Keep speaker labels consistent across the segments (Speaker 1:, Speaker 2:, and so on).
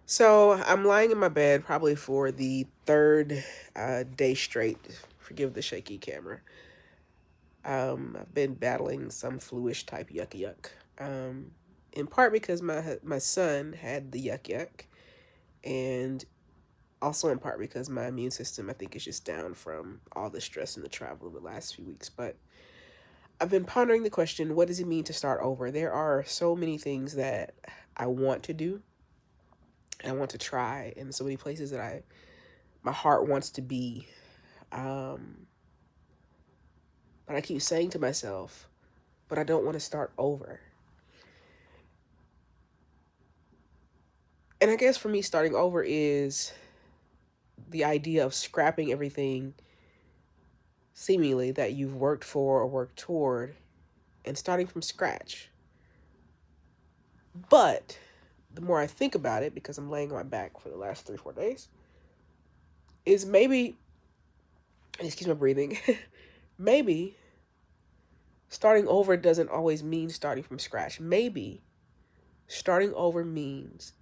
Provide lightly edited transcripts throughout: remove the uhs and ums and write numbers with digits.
Speaker 1: So I'm lying in my bed probably for the third day straight. Forgive the shaky camera. I've been battling some fluish type yuck yuck. In part because my son had the yuck yuck, and also in part because my immune system I think is just down from all the stress and the travel of the last few weeks. But I've been pondering the question: what does it mean to start over? There are so many things that I want to do, and I want to try, and so many places that I my heart wants to be. Um, but I keep saying to myself, but I don't want to start over. And I guess for me, starting over is the idea of scrapping everything seemingly that you've worked for or worked toward and starting from scratch. But the more I think about it, because I'm laying on my back for the last 3, 4 days, is maybe, excuse my breathing, maybe starting over doesn't always mean starting from scratch. Maybe starting over means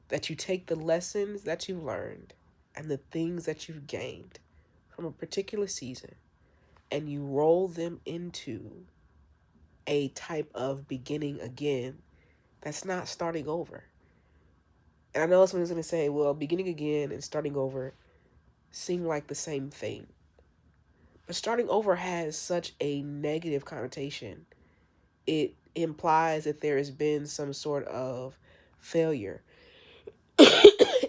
Speaker 1: that you take the lessons that you've learned and the things that you've gained from a particular season and you roll them into a type of beginning again that's not starting over. And I know someone's going to say, well, beginning again and starting over seem like the same thing. But starting over has such a negative connotation. It implies that there has been some sort of failure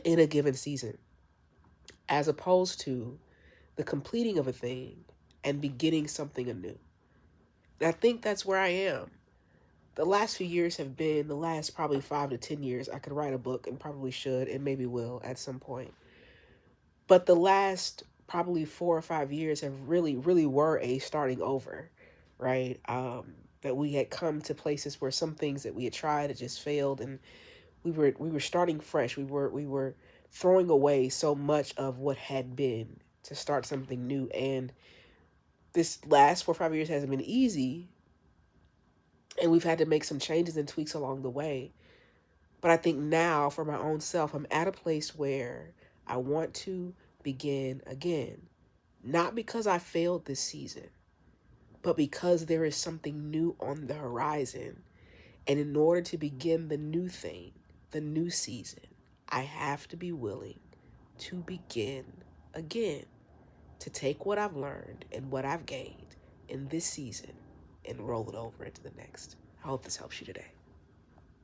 Speaker 1: in a given season, as opposed to the completing of a thing and beginning something anew. And I think that's where I am. The last few years have been the last probably 5 to 10 years. I could write a book and probably should and maybe will at some point. But the last probably 4 or 5 years have really were a starting over, right? That we had come to places where some things that we had tried had just failed, and we were starting fresh. We were throwing away so much of what had been to start something new. And this last 4 or 5 years hasn't been easy, and we've had to make some changes and tweaks along the way. But I think now, for my own self, I'm at a place where I want to begin again. Not because I failed this season, but because there is something new on the horizon. And in order to begin the new thing, the new season, I have to be willing to begin again, to take what I've learned and what I've gained in this season and roll it over into the next. I hope this helps you today.